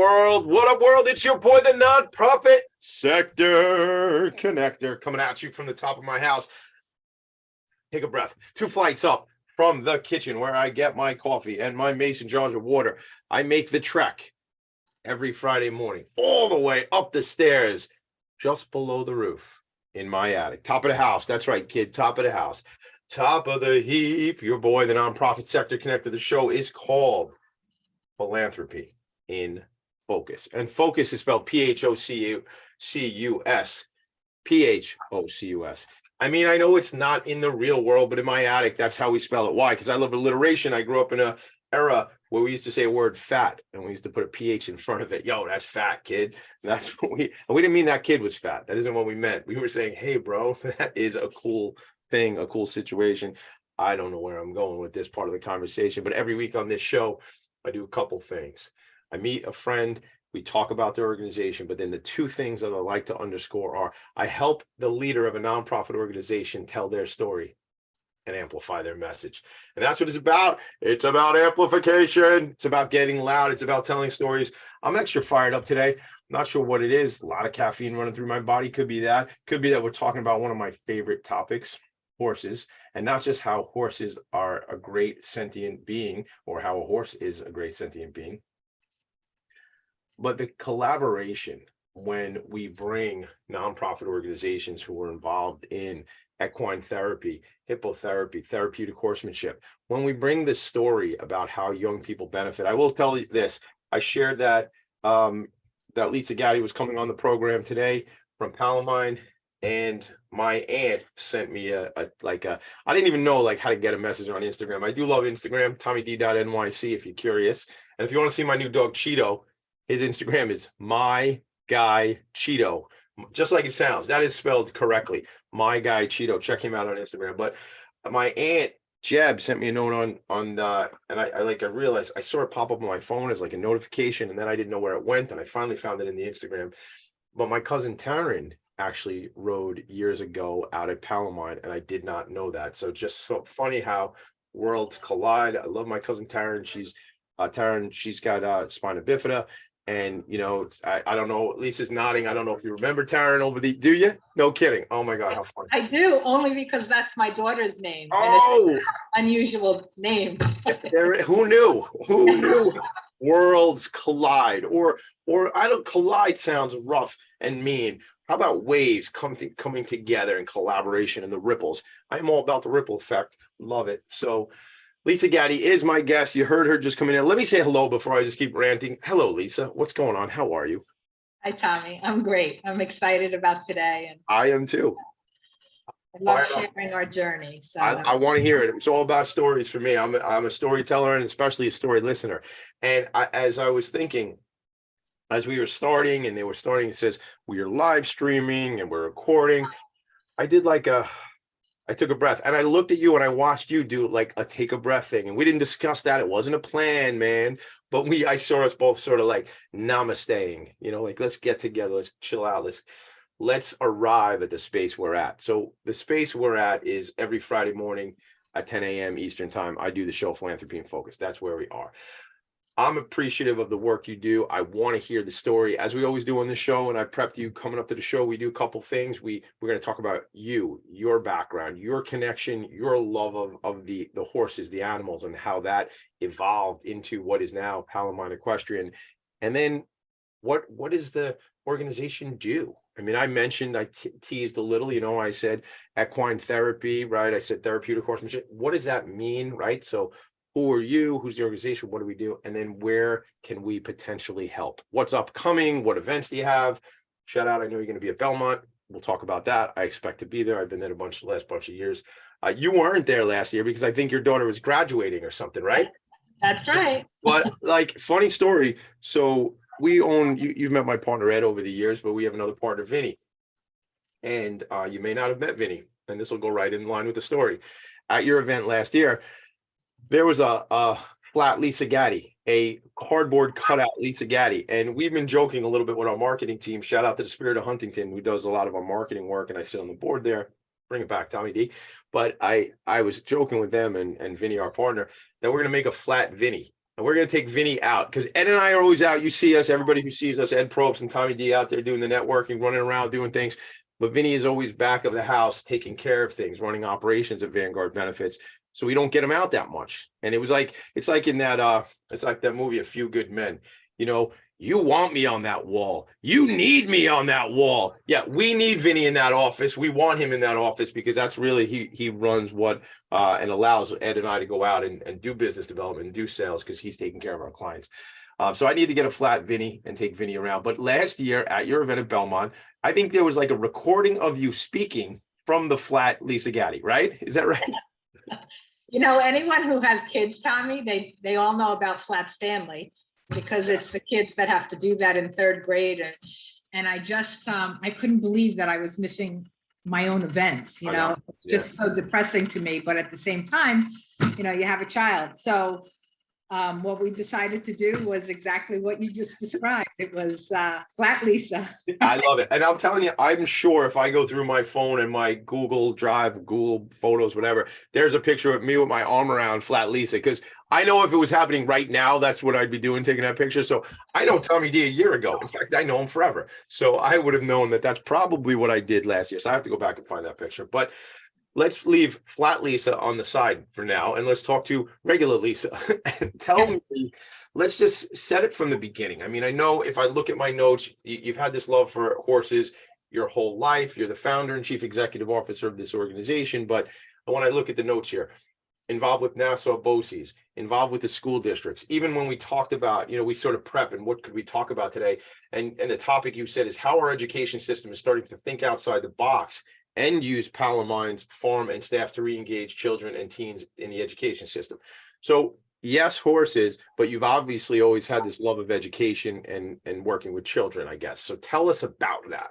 world? What up, world? It's your boy, the nonprofit sector connector, coming at you from the top of my house. Take a breath. 2 flights up from the kitchen where I get my coffee and my mason jars of water. I make the trek every Friday morning all the way up the stairs, just below the roof in my attic. Top of the house. That's right, kid. Top of the house. Top of the heap. Your boy, the nonprofit sector connector. The show is called Philanthropy in Focus. And Focus is spelled Phocus. Phocus. I mean, I know it's not in the real world, but in my attic, that's how we spell it. Why? Because I love alliteration. I grew up in an era where we used to say a word fat, and we used to put a PH in front of it. Yo, that's fat, kid. And that's what we didn't mean that kid was fat. That isn't what we meant. We were saying, hey, bro, that is a cool thing, a cool situation. I don't know where I'm going with this part of the conversation, but every week on this show, I do a couple things. I meet a friend, we talk about their organization, but then the 2 things that I like to underscore are I help the leader of a nonprofit organization tell their story and amplify their message. And that's what it's about. It's about amplification. It's about getting loud. It's about telling stories. I'm extra fired up today. I'm not sure what it is. A lot of caffeine running through my body. Could be that. Could be that we're talking about one of my favorite topics, horses, and not just how horses are a great sentient being or how a horse is a great sentient being, but the collaboration when we bring nonprofit organizations who are involved in equine therapy, hippotherapy, therapeutic horsemanship, when we bring this story about how young people benefit. I will tell you this. I shared that that Lisa Gatti was coming on the program today from Palomine, and my aunt sent me I didn't even know how to get a message on Instagram. I do love Instagram, TommyD.NYC if you're curious. And if you want to see my new dog Cheeto, his Instagram is My Guy Cheeto, just like it sounds. That is spelled correctly. My Guy Cheeto. Check him out on Instagram. But my aunt Jeb sent me a note and I realized I saw it pop up on my phone as like a notification, and then I didn't know where it went, and I finally found it in the Instagram. But my cousin Taryn actually rode years ago out at Palomine, and I did not know that. So just so funny how worlds collide. I love my cousin Taryn. She's got spina bifida. And, I don't know, Lisa's nodding. I don't know if you remember Taryn do you? No kidding. Oh my God, how funny. I do, only because that's my daughter's name. Oh, and it's an unusual name. Who knew? Worlds collide, or I don't, collide sounds rough and mean. How about waves coming together in collaboration and the ripples? I'm all about the ripple effect. Love it. So Lisa Gatti is my guest. You heard her just coming in. Let me say hello before I just keep ranting. Hello, Lisa. What's going on? How are you? Hi, Tommy. I'm great. I'm excited about today. And I am too. I love sharing our journey. So I want to hear it. It's all about stories for me. I'm a storyteller and especially a story listener. And as I was thinking, as we were starting and they were starting, it says we are live streaming and we're recording. I took a breath and I looked at you and I watched you do like a take a breath thing. And we didn't discuss that. It wasn't a plan, man. But I saw us both sort of like namasteing, let's get together. Let's chill out. Let's arrive at the space we're at. So the space we're at is every Friday morning at 10 a.m. Eastern time. I do the show Philanthropy in Focus. That's where we are. I'm appreciative of the work you do. I want to hear the story, as we always do on this show. And I prepped you coming up to the show. We do a couple things. We're going to talk about you, your background, your connection, your love of the horses, the animals, and how that evolved into what is now Palomine Equestrian. And then what does the organization do? I mean, I mentioned, I teased a little, I said equine therapy, right? I said therapeutic horsemanship. What does that mean, right? So who are you? Who's the organization? What do we do? And then where can we potentially help? What's upcoming? What events do you have? Shout out. I know you're going to be at Belmont. We'll talk about that. I expect to be there. I've been there the last bunch of years. You weren't there last year because I think your daughter was graduating or something, right? That's right. But funny story. So we own, you've met my partner Ed over the years, but we have another partner, Vinny. And you may not have met Vinny, and this will go right in line with the story. At your event last year, there was a flat Lisa Gatti, a cardboard cutout Lisa Gatti. And we've been joking a little bit with our marketing team. Shout out to the Spirit of Huntington, who does a lot of our marketing work. And I sit on the board there. Bring it back, Tommy D. But I was joking with them and Vinny, our partner, that we're going to make a flat Vinny And we're going to take Vinny out because Ed and I are always out. You see us, everybody who sees us, Ed Probst and Tommy D out there doing the networking, running around, doing things. But Vinny is always back of the house, taking care of things, running operations at Vanguard Benefits. So we don't get him out that much. And it was like, it's like in that, it's like that movie, A Few Good Men. You know, you want me on that wall. You need me on that wall. Yeah, we need Vinny in that office. We want him in that office because that's really, he runs what and allows Ed and I to go out and do business development and do sales because he's taking care of our clients. So I need to get a flat Vinny and take Vinny around. But last year at your event at Belmont, I think there was like a recording of you speaking from the flat Lisa Gatti, right? Is that right? You know, anyone who has kids, Tommy, they all know about Flat Stanley because it's the kids that have to do that in third grade. And I just, I couldn't believe that I was missing my own events, you know, it's just so depressing to me. But at the same time, you know, you have a child. So what we decided to do was exactly what you just described. It was Flat Lisa. I love it. And I'm telling you, I'm sure if I go through my phone and my Google Drive, Google Photos, whatever, there's a picture of me with my arm around Flat Lisa. Because I know if it was happening right now, that's what I'd be doing, taking that picture. So I know Tommy D a year ago. In fact, I know him forever. So I would have known that that's probably what I did last year. So I have to go back and find that picture. But let's leave Flat Lisa on the side for now, and let's talk to regular Lisa. Tell me, let's just set it from the beginning. I mean, I know if I look at my notes, you've had this love for horses your whole life. You're the founder and chief executive officer of this organization. But when I look at the notes here, involved with Nassau BOCES, involved with the school districts, even when we talked about, you know, we sort of prep and what could we talk about today? And the topic you said is how our education system is starting to think outside the box and use Palaminds, farm and staff to re-engage children and teens in the education system. So yes, horses, but you've obviously always had this love of education and working with children, I guess. So tell us about that.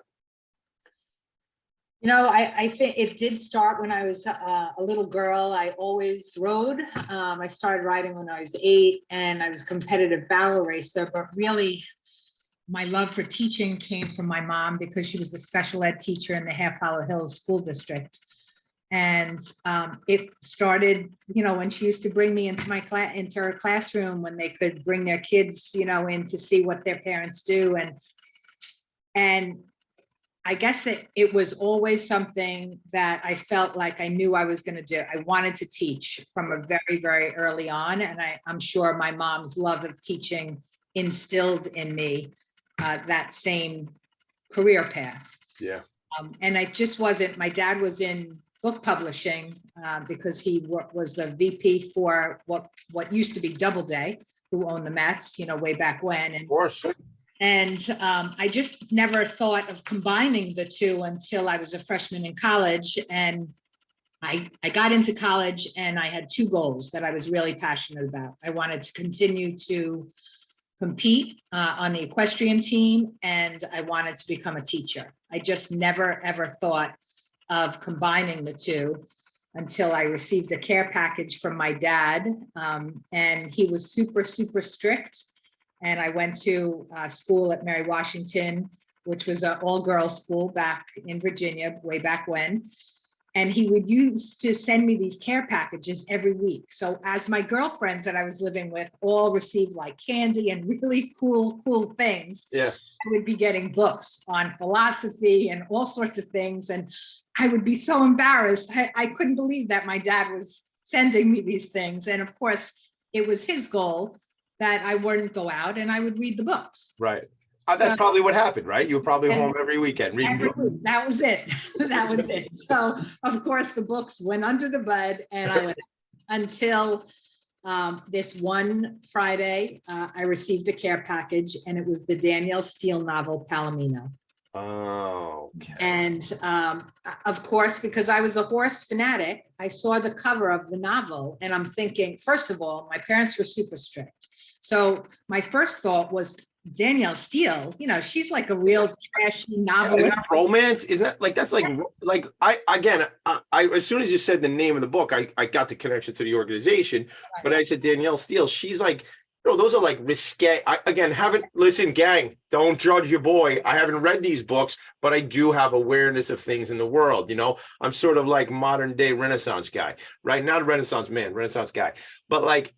You know, I think it did start when I was a little girl. I always rode. I started riding when I was 8 and I was a competitive barrel racer, but really my love for teaching came from my mom because she was a special ed teacher in the Half Hollow Hills School District. And it started, you know, when she used to bring me into my class, into her classroom when they could bring their kids, you know, in to see what their parents do. And I guess it was always something that I felt like I knew I was going to do. I wanted to teach from a very, very early on. And I'm sure my mom's love of teaching instilled in me that same career path. Yeah. And I just wasn't, my dad was in book publishing because he was the VP for what used to be Doubleday, who owned the Mets, you know, way back when. And, of course. And I just never thought of combining the two until I was a freshman in college. And I got into college and I had 2 goals that I was really passionate about. I wanted to continue to compete on the equestrian team, and I wanted to become a teacher. I just never, ever thought of combining the two until I received a care package from my dad. And he was super, super strict. And I went to school at Mary Washington, which was an all-girls school back in Virginia, way back when. And he would used to send me these care packages every week. So as my girlfriends that I was living with all received like candy and really cool things, yeah, I would be getting books on philosophy and all sorts of things. And I would be so embarrassed. I couldn't believe that my dad was sending me these things. And of course, it was his goal that I wouldn't go out and I would read the books. Right. That's probably what happened, right? You were probably home every weekend reading books. That was it. That was it. So of course the books went under the bed and I went until this one Friday, I received a care package and it was the Danielle Steele novel, Palomino. Oh, okay. And of course, because I was a horse fanatic, I saw the cover of the novel and I'm thinking, first of all, my parents were super strict. So my first thought was Danielle Steele, you know, she's like a real trashy novelist. Isn't that romance? Isn't that like, that's like I as soon as you said the name of the book, I got the connection to the organization, but I said Danielle Steele, she's like, No, those are like risque. Again, haven't listen, gang. Don't judge your boy. I haven't read these books, but I do have awareness of things in the world. I'm sort of like modern day Renaissance guy, right? Not a Renaissance man, Renaissance guy. But like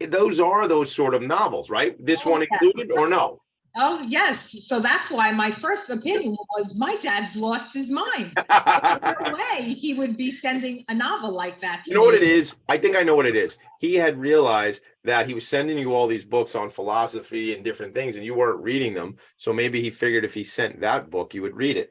those are those sort of novels, right? This one included, or no? Oh, yes. So that's why my first opinion was my dad's lost his mind. There's no way he would be sending a novel like that to You know me. what it is? I think I know what it is. He had realized that he was sending you all these books on philosophy and different things, and you weren't reading them. So maybe he figured if he sent that book, you would read it.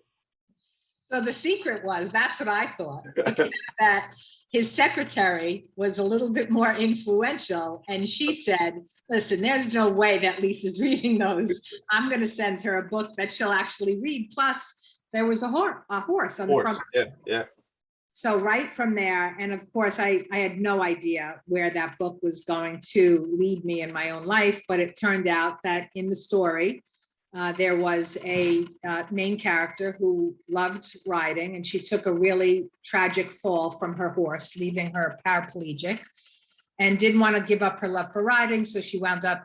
So the secret was, that's what I thought, except that his secretary was a little bit more influential. And she said, listen, there's no way that Lisa's reading those. I'm going to send her a book that she'll actually read. Plus, there was a horse on the front. Yeah. So right from there, and of course, I had no idea where that book was going to lead me in my own life, but it turned out that in the story, there was a main character who loved riding, and she took a really tragic fall from her horse, leaving her paraplegic, and didn't want to give up her love for riding. So she wound up,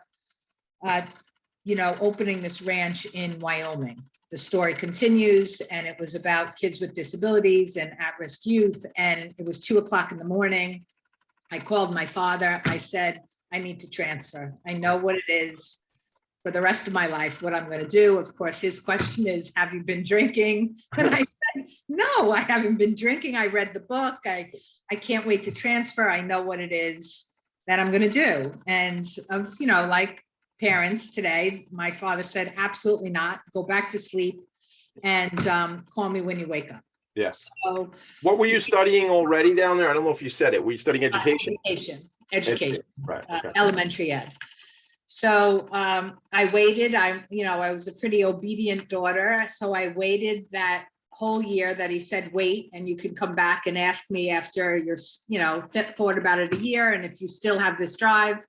opening this ranch in Wyoming. The story continues, and it was about kids with disabilities and at-risk youth. And it was 2:00 in the morning. I called my father. I said, I need to transfer. I know what it is for the rest of my life, what I'm going to do. Of course, his question is, have you been drinking? And I said, no, I haven't been drinking. I read the book. I can't wait to transfer. I know what it is that I'm going to do. And like parents today, my father said, absolutely not. Go back to sleep and call me when you wake up. Yes. So, what were you studying already down there? I don't know if you said it. Were you studying education? Education. Right. Okay. Elementary ed. So I waited. I was a pretty obedient daughter. So I waited that whole year that he said, wait, and you can come back and ask me after you're, thought about it a year. And if you still have this drive,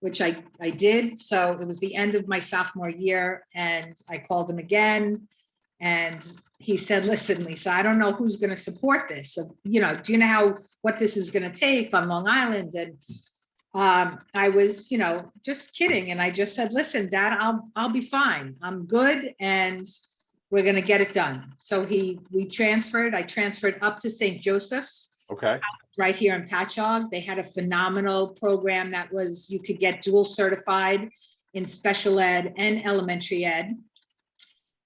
which I did. So it was the end of my sophomore year, and I called him again. And he said, listen, Lisa, I don't know who's going to support this. So, do you know what this is going to take on Long Island? And I was, just kidding. And I just said, listen, Dad, I'll be fine. I'm good. And we're going to get it done. So we transferred. I transferred up to St. Joseph's. Okay. Right here in Patchogue. They had a phenomenal program that was, you could get dual certified in special ed and elementary ed.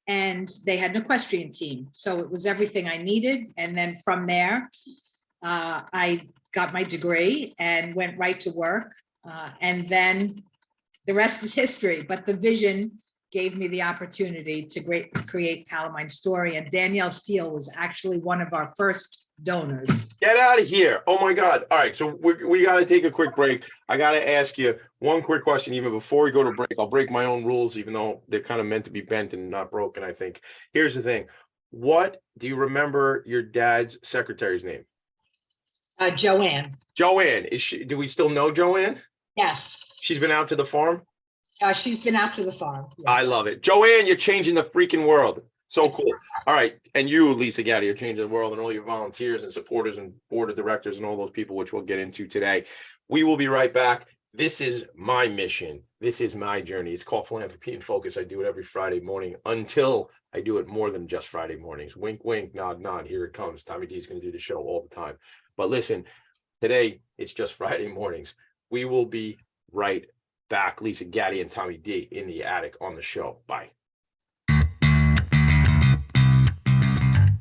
And they had an equestrian team. So it was everything I needed. And then from there, I got my degree and went right to work. And then the rest is history. But the vision gave me the opportunity to create Palomine Story. And Danielle Steele was actually one of our first donors. Get out of here. Oh my God. All right. So we got to take a quick break. I got to ask you one quick question, even before we go to break. I'll break my own rules, even though they're kind of meant to be bent and not broken, I think. Here's the thing. What do you remember your dad's secretary's name? Joanne. Joanne. Do we still know Joanne? Yes. She's been out to the farm? She's been out to the farm. Yes. I love it. Joanne, you're changing the freaking world. So cool. All right. And you, Lisa Gatti, are changing the world, and all your volunteers and supporters and board of directors and all those people, which we'll get into today. We will be right back. This is my mission. This is my journey. It's called Philanthropy and Focus. I do it every Friday morning until I do it more than just Friday mornings. Wink, wink, nod, nod. Here it comes. Tommy D is going to do the show all the time. But listen, today it's just Friday mornings. We will be right back. Lisa Gatti and Tommy D in the attic on the show. Bye.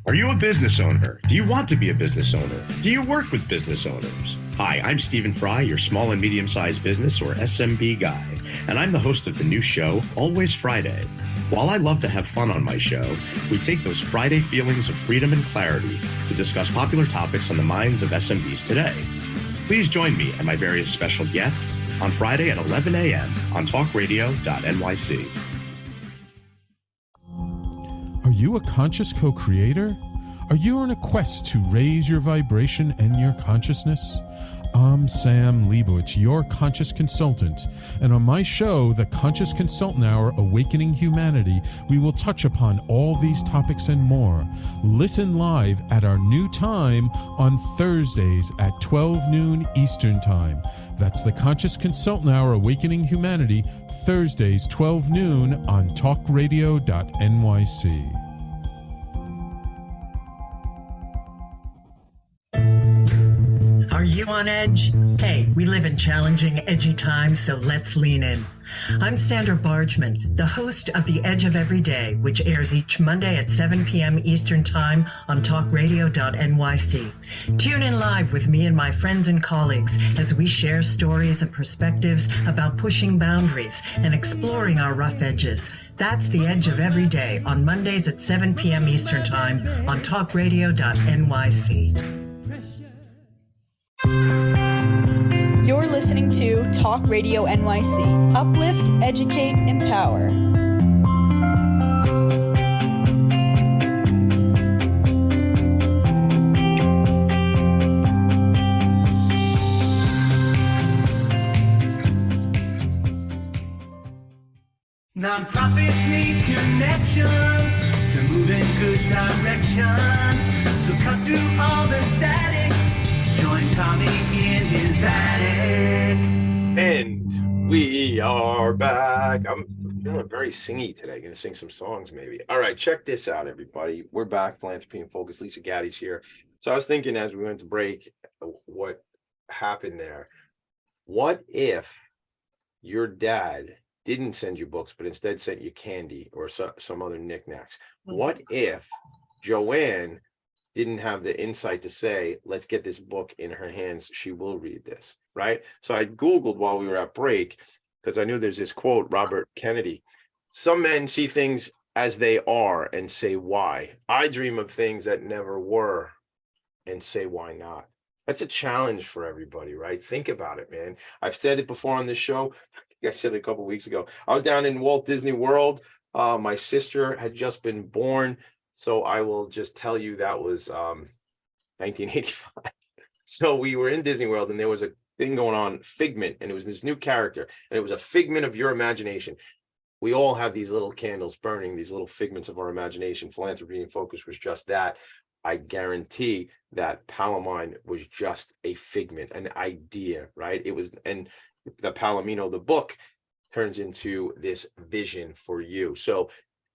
Are you a business owner? Do you want to be a business owner? Do you work with business owners? Hi, I'm Stephen Fry, your small and medium-sized business or SMB guy, and I'm the host of the new show, Always Friday. While I love to have fun on my show, we take those Friday feelings of freedom and clarity to discuss popular topics on the minds of SMBs today. Please join me and my various special guests on Friday at 11 a.m. on talkradio.nyc. Are you a conscious co-creator? Are you on a quest to raise your vibration and your consciousness? I'm Sam Leibowitz, your conscious consultant, and on my show, The Conscious Consultant Hour Awakening Humanity, we will touch upon all these topics and more. Listen live at our new time on Thursdays at 12 noon Eastern Time. That's The Conscious Consultant Hour Awakening Humanity, Thursdays 12 noon on talkradio.nyc. Are you on edge? Hey, we live in challenging, edgy times, so let's lean in. I'm Sandra Bargman, the host of The Edge of Every Day, which airs each Monday at 7 p.m. Eastern Time on talkradio.nyc. Tune in live with me and my friends and colleagues as we share stories and perspectives about pushing boundaries and exploring our rough edges. That's The Edge of Every Day on Mondays at 7 p.m. Eastern Time on talkradio.nyc. You're listening to Talk Radio NYC. Uplift, educate, empower. Nonprofits need connections to move in good directions. So cut through all the static. Join Tommy in his attic. And we are back. I'm feeling very singy today. Gonna sing some songs maybe. All right, check this out, everybody. We're back. Philanthropy and Focus. Lisa Gatti's here. So I was thinking as we went to break, what happened there? What if your dad didn't send you books, but instead sent you candy or some other knickknacks? What if Joanne didn't have the insight to say, let's get this book in her hands, she will read this, right? So I Googled while we were at break, because I knew there's this quote, Robert Kennedy, some men see things as they are and say why. I dream of things that never were and say why not. That's a challenge for everybody, right? Think about it, man. I've said it before on this show. I think I said it a couple of weeks ago. I was down in Walt Disney World. My sister had just been born. So I will just tell you that was 1985. So we were in Disney World and there was a thing going on, Figment, and it was this new character, and it was a figment of your imagination. We all have these little candles burning, these little figments of our imagination. Philanthropy and Focus was just that. I guarantee that Palomine was just a figment, an idea, right? It was, and the Palomino, the book, turns into this vision for you. So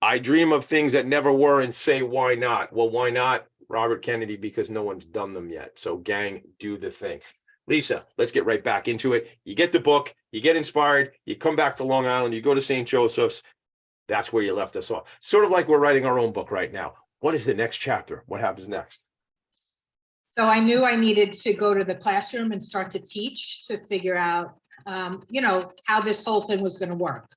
I dream of things that never were and say, why not? Well, why not, Robert Kennedy? Because no one's done them yet. So gang, do the thing. Lisa, let's get right back into it. You get the book, you get inspired, you come back to Long Island, you go to St. Joseph's. That's where you left us off. Sort of like we're writing our own book right now. What is the next chapter? What happens next? So I knew I needed to go to the classroom and start to teach, to figure out, how this whole thing was going to work.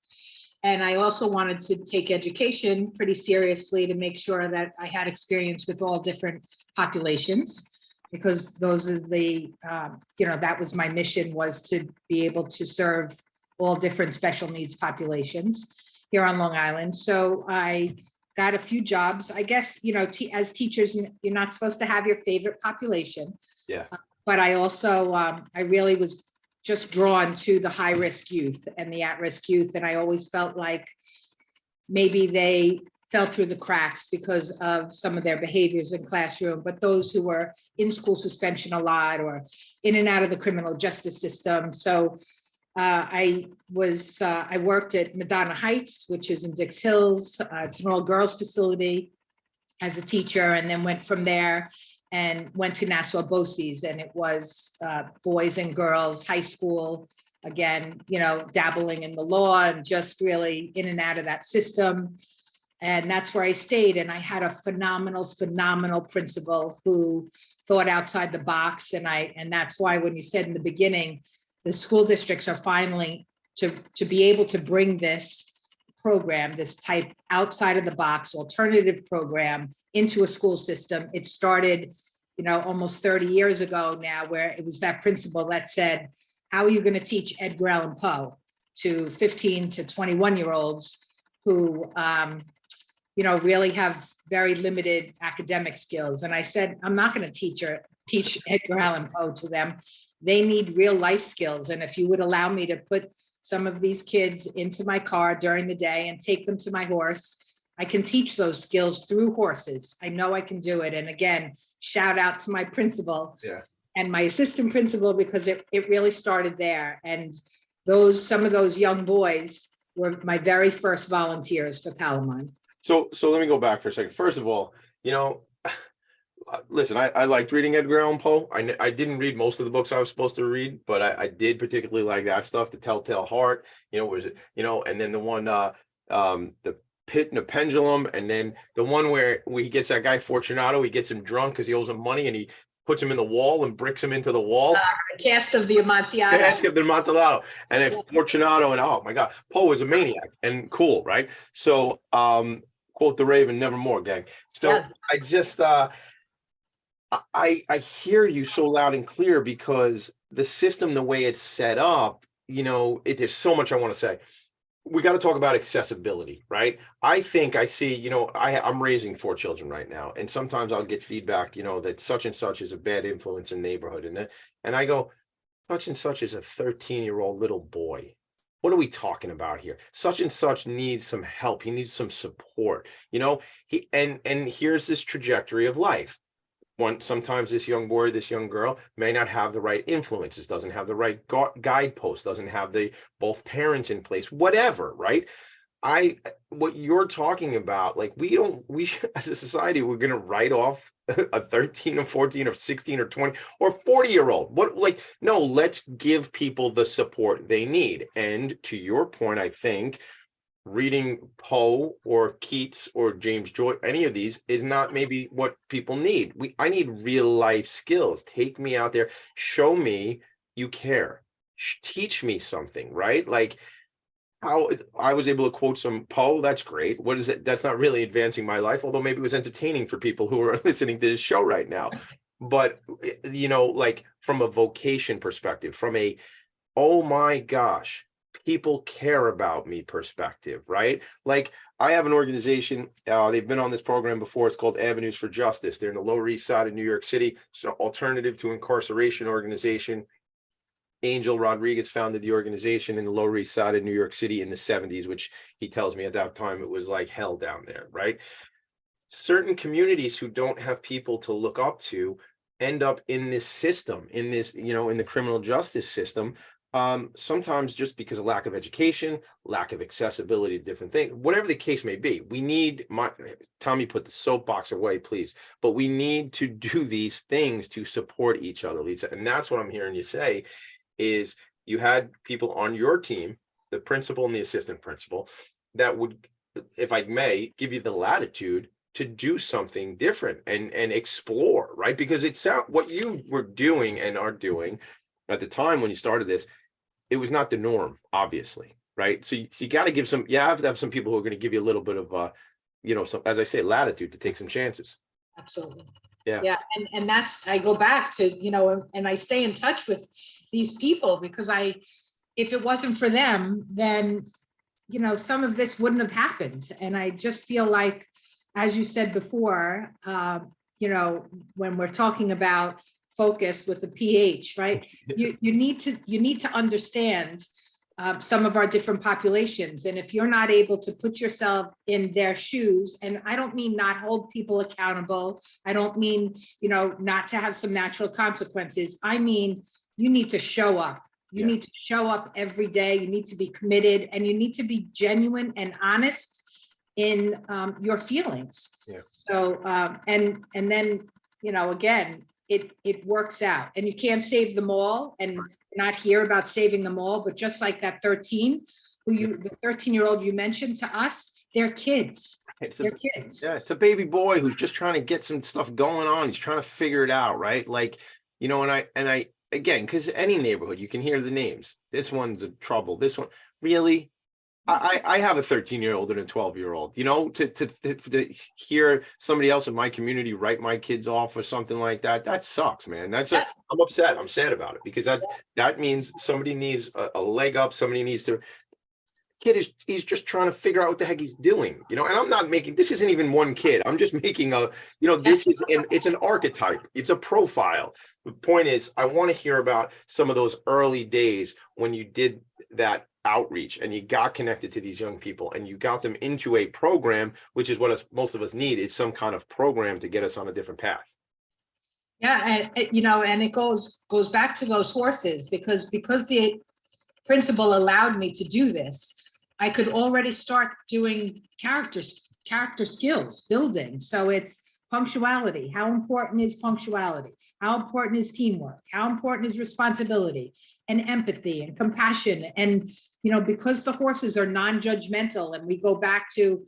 And I also wanted to take education pretty seriously to make sure that I had experience with all different populations, because those are the, that was my mission, was to be able to serve all different special needs populations here on Long Island. So I got a few jobs. I guess, as teachers, you're not supposed to have your favorite population. Yeah. But I also, I really was just drawn to the high-risk youth and the at-risk youth. And I always felt like maybe they fell through the cracks because of some of their behaviors in classroom, but those who were in school suspension a lot or in and out of the criminal justice system. So I worked at Madonna Heights, which is in Dix Hills. It's an all-girls facility as a teacher, and then went from there and went to Nassau BOCES, and it was boys and girls, high school, again, dabbling in the law and just really in and out of that system. And that's where I stayed. And I had a phenomenal principal who thought outside the box. And that's why when you said in the beginning, the school districts are finally to be able to bring this program, this type outside of the box alternative program into a school system. It started, almost 30 years ago now, where it was that principal that said, how are you going to teach Edgar Allan Poe to 15 to 21-year-olds who really have very limited academic skills. And I said, I'm not going to teach Edgar Allan Poe to them. They need real life skills. And if you would allow me to put some of these kids into my car during the day and take them to my horse, I can teach those skills through horses. I know I can do it. And again, shout out to my principal and my assistant principal, because it really started there. And some of those young boys were my very first volunteers for Palomine. So let me go back for a second. First of all, listen, I liked reading Edgar Allan Poe. I didn't read most of the books I was supposed to read, but I did particularly like that stuff, The Telltale Heart, and then the one, the Pit and the Pendulum, and then the one where he gets that guy Fortunato, he gets him drunk because he owes him money, and he puts him in the wall and bricks him into the wall. The Cast of the Amontillado. Cast of the Amontillado. And then Fortunato, and oh my God, Poe was a maniac and cool, right? So, quote the Raven, nevermore, gang. So I just, I hear you so loud and clear, because the system, the way it's set up, there's so much I want to say. We got to talk about accessibility, right? I think I see, I'm raising 4 children right now, and sometimes I'll get feedback, that such and such is a bad influence in the neighborhood. And I go, such and such is a 13-year-old little boy. What are we talking about here? Such and such needs some help. He needs some support, and here's this trajectory of life. Sometimes this young boy, this young girl may not have the right influences, doesn't have the right guideposts, doesn't have both parents in place, whatever, right? What you're talking about, like we as a society, we're going to write off a 13 or 14 or 16 or 20 or 40-year-old. No, let's give people the support they need. And to your point, I think reading Poe or Keats or James Joyce, any of these, is not maybe what people need. I need real life skills. Take me out there, show me you care, teach me something, right? Like how I was able to quote some Poe, that's great. What is it? That's not really advancing my life, although maybe it was entertaining for people who are listening to this show right now. But like from a vocation perspective, from a, oh my gosh, people care about me perspective, right? Like I have an organization, they've been on this program before. It's called Avenues for Justice. They're in the Lower East Side of New York City. It's an alternative to incarceration organization. Angel Rodriguez founded the organization in the Lower East Side of New York City in the 70s, which he tells me at that time it was like hell down there, right? Certain communities who don't have people to look up to end up in this system, in this, in the criminal justice system, sometimes just because of lack of education, lack of accessibility to different things, whatever the case may be. We need, Tommy, put the soapbox away, please, but we need to do these things to support each other, Lisa. And that's what I'm hearing you say is you had people on your team, the principal and the assistant principal, that would, if I may, give you the latitude to do something different and explore, right? Because it's what you were doing and are doing at the time when you started this, it was not the norm, obviously, right? So you got to give you have to have some people who are going to give you a little bit of, some, as I say, latitude to take some chances. Absolutely. Yeah. And that's, I go back to, and I stay in touch with these people because if it wasn't for them, then, some of this wouldn't have happened. And I just feel like, as you said before, when we're talking about focus with a PH, right? You need to understand some of our different populations. And if you're not able to put yourself in their shoes, and I don't mean not hold people accountable, I don't mean, not to have some natural consequences. I mean, you need to show up. You need to show up every day. You need to be committed, and you need to be genuine and honest in your feelings. Yeah. So, and then, again, it works out, and you can't save them all, and not hear about saving them all, but just like that 13, the 13-year-old you mentioned to us, they're kids. They're kids. Yeah, it's a baby boy who's just trying to get some stuff going on. He's trying to figure it out, right? Like, and I again, because any neighborhood, you can hear the names. This one's a trouble. This one, really? I have a 13-year-old and a 12-year-old, to hear somebody else in my community write my kids off or something like that. That sucks, man. I'm upset. I'm sad about it because that means somebody needs a leg up. Somebody needs to, kid he's just trying to figure out what the heck he's doing, and I'm not making, this isn't even one kid. I'm just making this is it's an archetype. It's a profile. The point is, I want to hear about some of those early days when you did that outreach and you got connected to these young people and you got them into a program, which is what most of us need, is some kind of program to get us on a different path. Yeah, and it goes back to those horses, because the principal allowed me to do this, I could already start doing character skills building. So it's punctuality. How important is punctuality? How important is teamwork? How important is responsibility and empathy and compassion? And, because the horses are non-judgmental, and we go back to,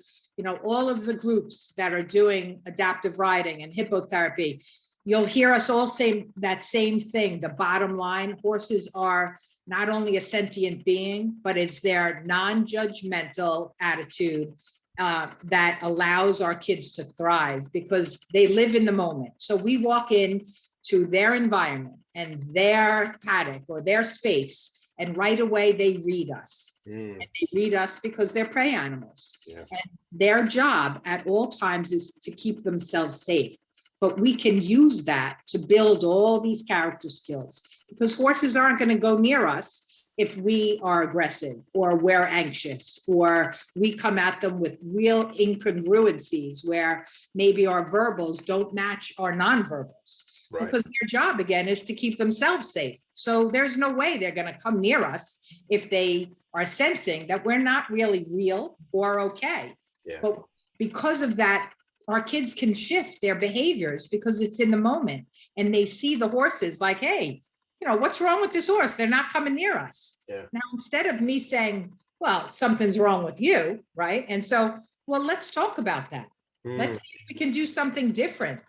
all of the groups that are doing adaptive riding and hippotherapy, you'll hear us all say that same thing. The bottom line, horses are not only a sentient being, but it's their non-judgmental attitude that allows our kids to thrive, because they live in the moment. So we walk in to their environment and their paddock or their space, and right away they read us. And they read us because they're prey animals. Yeah. And their job at all times is to keep themselves safe. But we can use that to build all these character skills, because horses aren't going to go near us if we are aggressive or we're anxious, or we come at them with real incongruencies where maybe our verbals don't match our nonverbals. Right. Because their job, again, is to keep themselves safe. So there's no way they're going to come near us if they are sensing that we're not really real or okay. Yeah. But because of that, our kids can shift their behaviors because it's in the moment, and they see the horses like, hey, what's wrong with this horse? They're not coming near us. Yeah. Now, instead of me saying, well, something's wrong with you, right? And so, well, let's talk about that. Let's see if we can do something different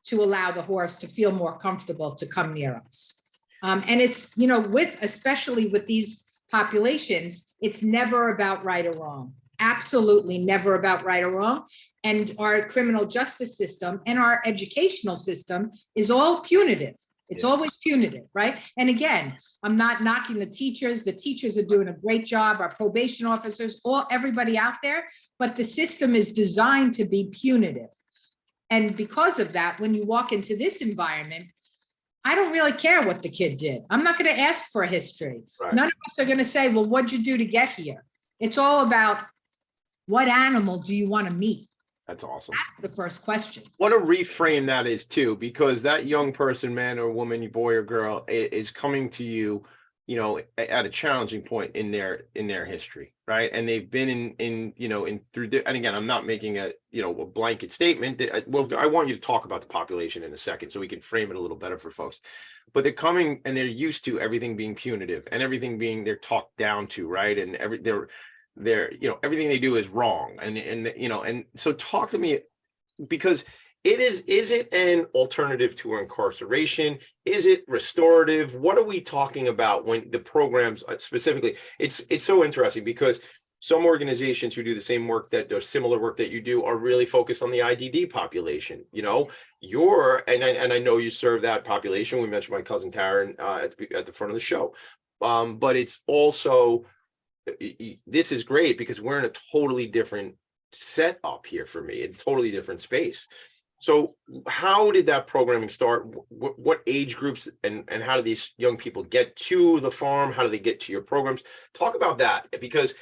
to allow the horse to feel more comfortable to come near us. And it's, especially with these populations, it's never about right or wrong. Absolutely never about right or wrong. And our criminal justice system and our educational system is all punitive. It's always punitive, right? And again, I'm not knocking the teachers. The teachers are doing a great job, our probation officers, everybody out there, but the system is designed to be punitive. And because of that, when you walk into this environment, I don't really care what the kid did. I'm not going to ask for a history. Right. None of us are going to say, well, what'd you do to get here? It's all about, what animal do you want to meet? That's awesome. That's the first question. What a reframe that is too, because that young person, man or woman, boy or girl, is coming to you, at a challenging point in their history, right? And they've been and again, I'm not making a blanket statement. I want you to talk about the population in a second so we can frame it a little better for folks. But they're coming and they're used to everything being punitive and everything being they're talked down to, right? And they're everything they do is wrong, and so talk to me, because is it an alternative to incarceration? Is it restorative? What are we talking about when the programs specifically? It's so interesting, because some organizations who do the same work or similar work that you do are really focused on the IDD population. And I know you serve that population. We mentioned my cousin Taryn at the front of the show, but it's also, this is great because we're in a totally different setup here for me, a totally different space. So how did that programming start? What age groups and how do these young people get to the farm? How do they get to your programs? Talk about that, because,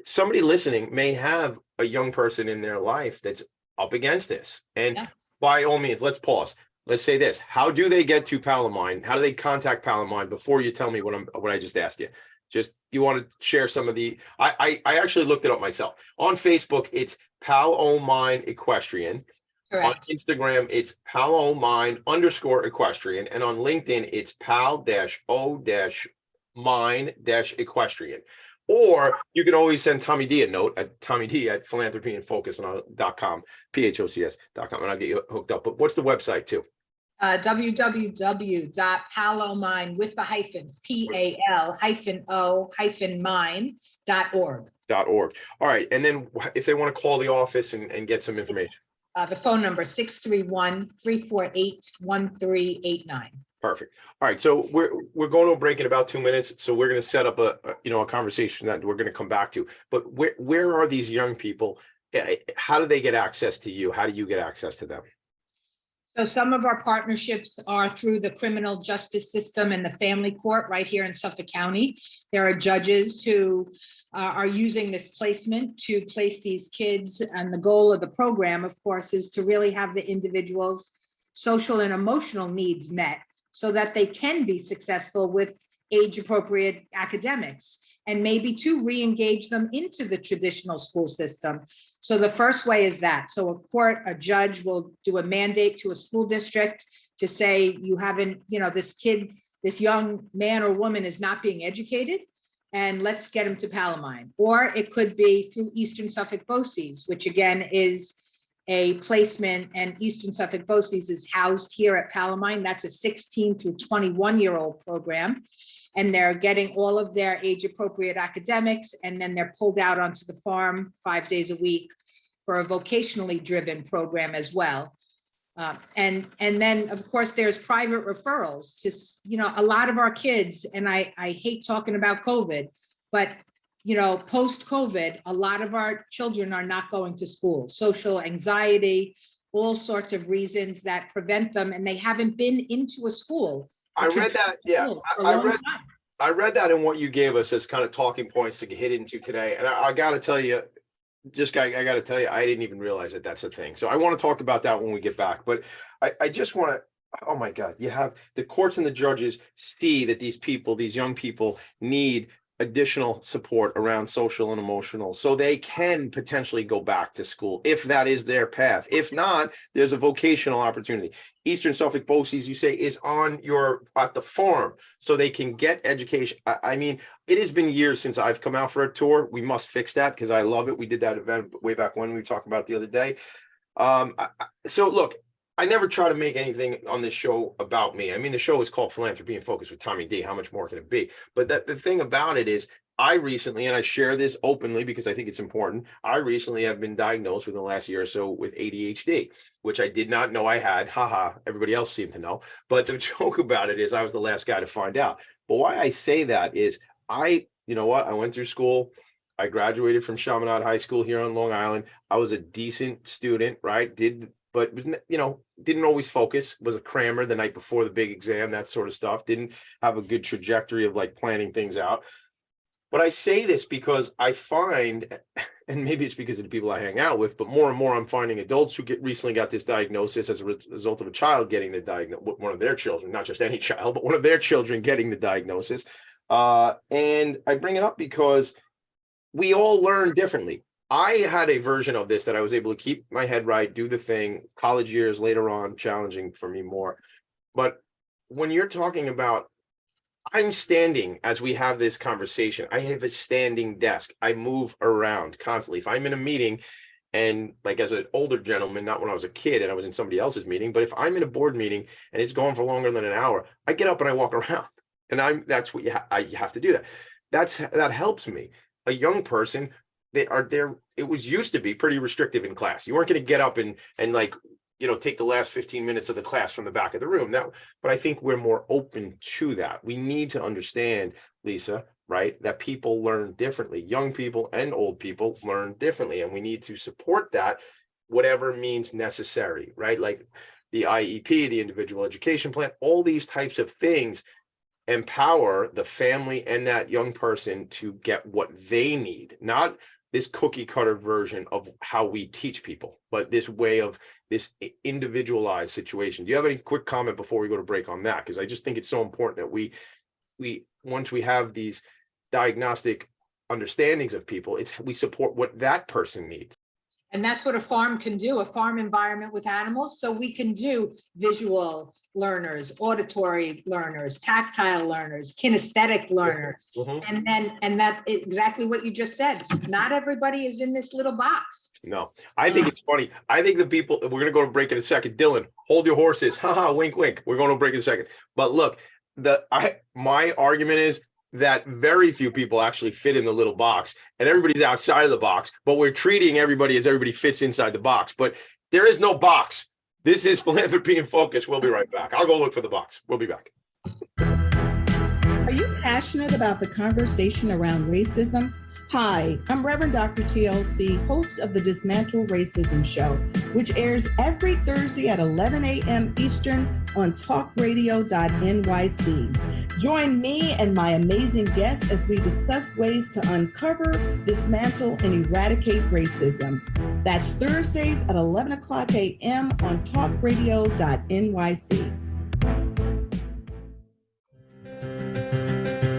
somebody listening may have a young person in their life that's up against this. And by all means, let's pause. Let's say this. How do they get to Palomine? How do they contact Palomine before you tell me what I just asked you? Just, you want to share some of the, I actually looked it up myself. On Facebook, it's Palomine Equestrian. Correct. On Instagram, it's Palomine_Equestrian. And on LinkedIn, it's Pal-O-Mine-Equestrian. Or you can always send Tommy D a note at Tommy D at Philanthropy and Phocus.com, PHOCS.com, and I'll get you hooked up. But what's the website too? www.palomine with the hyphens, PAL-O-mine.org. All right. And then if they want to call the office and get some information. The phone number 631-348-1389. Perfect. All right. So we're going to a break in about 2 minutes. So we're going to set up a conversation that we're going to come back to. But where are these young people? How do they get access to you? How do you get access to them? So some of our partnerships are through the criminal justice system and the family court right here in Suffolk County. There are judges who are using this placement to place these kids. And the goal of the program, of course, is to really have the individual's social and emotional needs met so that they can be successful with age-appropriate academics, and maybe to re-engage them into the traditional school system. So the first way is that. So a judge will do a mandate to a school district to say, you haven't, this kid, this young man or woman is not being educated, and let's get him to Palomine. Or it could be through Eastern Suffolk BOCES, which again is a placement, and Eastern Suffolk BOCES is housed here at Palomine. That's a 16 through 21-year-old program. And they're getting all of their age-appropriate academics, and then they're pulled out onto the farm 5 days a week for a vocationally driven program as well. And then, of course, there's private referrals to, a lot of our kids, and I hate talking about COVID, but, post-COVID, a lot of our children are not going to school, social anxiety, all sorts of reasons that prevent them, and they haven't been into a school. I read that. Yeah, I read that in what you gave us as kind of talking points to hit into today. And I got to tell you, I got to tell you, I didn't even realize that that's a thing. So I want to talk about that when we get back. But I just want to, oh my God, you have the courts and the judges see that these people, these young people need additional support around social and emotional, so they can potentially go back to school if that is their path. If not, there's a vocational opportunity. Eastern Suffolk BOCES, you say, is at the farm, so they can get education. I mean, it has been years since I've come out for a tour. We must fix that because I love it. We did that event way back when we talked about it the other day. So look, I never try to make anything on this show about me. I mean, the show is called Philanthropy and Focus with Tommy D. How much more can it be? But the thing about it is, I recently, and I share this openly because I think it's important, I recently have been diagnosed within the last year or so with ADHD, which I did not know I had. Haha, everybody else seemed to know. But the joke about it is I was the last guy to find out. But why I say that is I went through school. I graduated from Chaminade High School here on Long Island. I was a decent student, right? But was, didn't always focus, was a crammer the night before the big exam, that sort of stuff. Didn't have a good trajectory of like planning things out. But I say this because I find, and maybe it's because of the people I hang out with, but more and more I'm finding adults who recently got this diagnosis as a result of a child getting the diagnosis, one of their children, not just any child, but one of their children getting the diagnosis. And I bring it up because we all learn differently. I had a version of this that I was able to keep my head right, do the thing. College years later on, challenging for me more. But when you're talking about, I'm standing as we have this conversation. I have a standing desk. I move around constantly. If I'm in a meeting, and like as an older gentleman, not when I was a kid and I was in somebody else's meeting, but if I'm in a board meeting and it's going for longer than an hour, I get up and I walk around. And that's what you have to do that. That helps me. A young person, they are there. It was used to be pretty restrictive in class. You weren't going to get up and like, take the last 15 minutes of the class from the back of the room. But I think we're more open to that. We need to understand, Lisa, right, that people learn differently. Young people and old people learn differently, and we need to support that, whatever means necessary, right? Like the IEP, the individual education plan, all these types of things empower the family and that young person to get what they need, not this cookie cutter version of how we teach people, but this way of this individualized situation. Do you have any quick comment before we go to break on that? Because I just think it's so important that we once we have these diagnostic understandings of people, we support what that person needs. And that's what a farm can do, a farm environment with animals. So we can do visual learners, auditory learners, tactile learners, kinesthetic learners. Mm-hmm. And that's exactly what you just said. Not everybody is in this little box. No, I think it's funny. I think the people, we're going to go to break in a second. Dylan, hold your horses. Haha, wink, wink. We're going to break in a second. But look, my argument is that very few people actually fit in the little box, and everybody's outside of the box, but we're treating everybody as everybody fits inside the box. But there is no box. This is Philanthropy and Focus. We'll be right back. I'll go look for the box. We'll be back. Are you passionate about the conversation around racism? Hi, I'm Reverend Dr. TLC, host of the Dismantle Racism Show, which airs every Thursday at 11 a.m. Eastern on talkradio.nyc. Join me and my amazing guests as we discuss ways to uncover, dismantle, and eradicate racism. That's Thursdays at 11 o'clock a.m. on talkradio.nyc.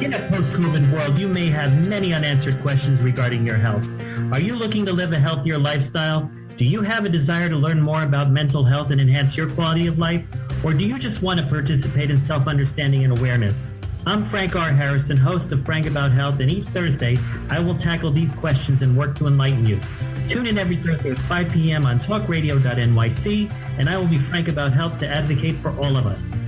In a post-COVID world, you may have many unanswered questions regarding your health. Are you looking to live a healthier lifestyle? Do you have a desire to learn more about mental health and enhance your quality of life? Or do you just want to participate in self-understanding and awareness? I'm Frank R. Harrison, host of Frank About Health, and each Thursday, I will tackle these questions and work to enlighten you. Tune in every Thursday at 5 p.m. on talkradio.nyc, and I will be frank about health to advocate for all of us.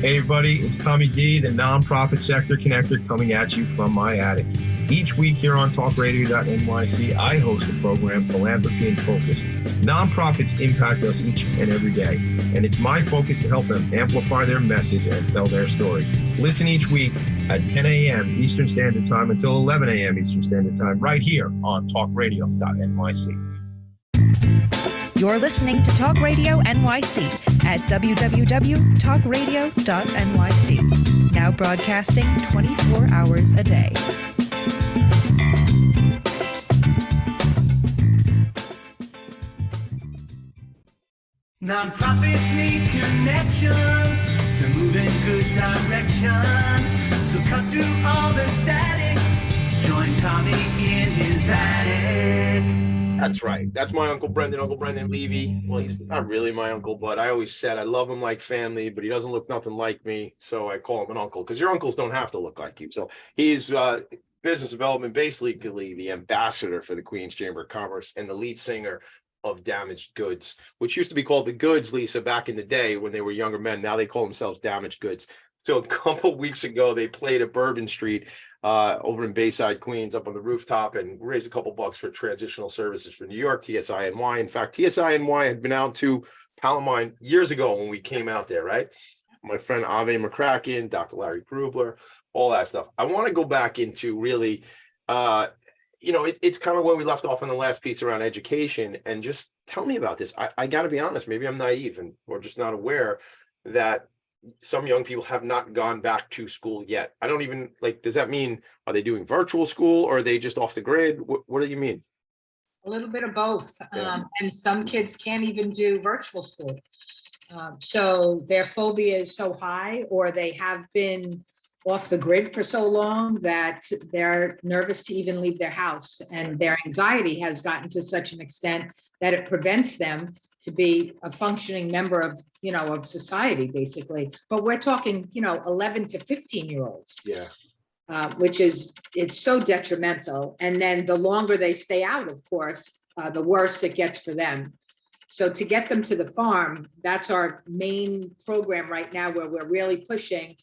Hey everybody, it's Tommy D, the nonprofit sector connector, coming at you from my attic. Each week here on talkradio.nyc, I host the program Philanthropy and Focus. Nonprofits impact us each and every day, and it's my focus to help them amplify their message and tell their story. Listen each week at 10 a.m. Eastern Standard Time until 11 a.m. Eastern Standard Time, right here on talkradio.nyc. You're listening to Talk Radio NYC at www.talkradio.nyc. Now broadcasting 24 hours a day. Nonprofits need connections to move in good directions. So cut through all the static. Join Tommy in his attic. That's right. That's my Uncle Brendan Levy. Well, he's not really my uncle, but I always said I love him like family, but he doesn't look nothing like me. So I call him an uncle because your uncles don't have to look like you. So he's business development, basically the ambassador for the Queen's Chamber of Commerce and the lead singer of Damaged Goods, which used to be called the Goods, Lisa, back in the day when they were younger men. Now they call themselves Damaged Goods. So a couple weeks ago, they played at Bourbon Street over in Bayside, Queens, up on the rooftop, and raised a couple bucks for transitional services for New York, TSINY. In fact, TSINY had been out to Palomine years ago when we came out there, right? My friend Ave McCracken, Dr. Larry Grubler, all that stuff. I want to go back into really, it's kind of where we left off on the last piece around education, and just tell me about this. I got to be honest, maybe I'm naive or just not aware that some young people have not gone back to school yet. I don't even does that mean, are they doing virtual school or are they just off the grid? What do you mean? A little bit of both. Yeah. And some kids can't even do virtual school. So their phobia is so high, or they have been off the grid for so long that they're nervous to even leave their house. And their anxiety has gotten to such an extent that it prevents them to be a functioning member of society, basically. But we're talking, 11 to 15-year-olds. Yeah. It's so detrimental. And then the longer they stay out, of course, the worse it gets for them. So to get them to the farm, that's our main program right now, where we're really pushing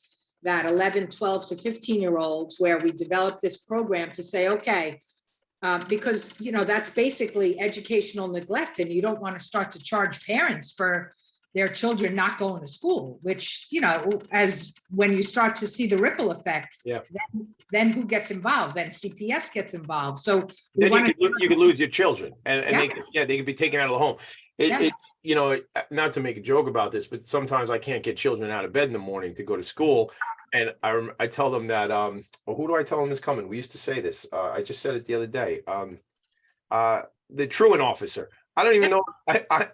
that 11, 12 to 15-year-olds, where we develop this program to say, okay, because, that's basically educational neglect, and you don't want to start to charge parents for their children not going to school, which, as when you start to see the ripple effect, yeah, then who gets involved? Then CPS gets involved. So then you could lose your children, and yes, they could be taken out of the home. Yes. It's, not to make a joke about this, but sometimes I can't get children out of bed in the morning to go to school. And I tell them that, who do I tell them is coming? We used to say this. I just said it the other day. The truant officer. I don't even know.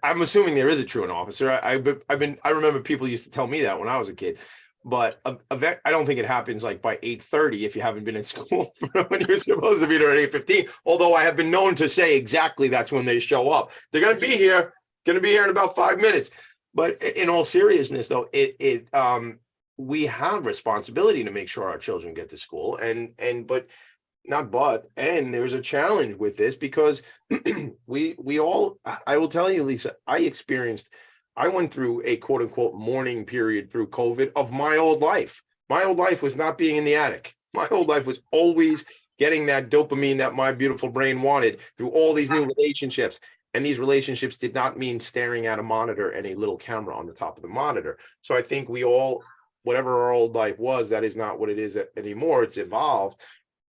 I'm assuming there is a truant officer. I remember people used to tell me that when I was a kid, but I don't think it happens like by 8:30 if you haven't been in school when you're supposed to be there at 8:15. Although I have been known to say exactly that's when they show up. They're going to be here in about 5 minutes. But in all seriousness, though, we have responsibility to make sure our children get to school, and there's a challenge with this because we all, I will tell you, Lisa, I went through a quote unquote mourning period through COVID of my old life. My old life was not being in the attic. My old life was always getting that dopamine that my beautiful brain wanted through all these new relationships. And these relationships did not mean staring at a monitor and a little camera on the top of the monitor. So I think we all, whatever our old life was, that is not what it is anymore. It's evolved.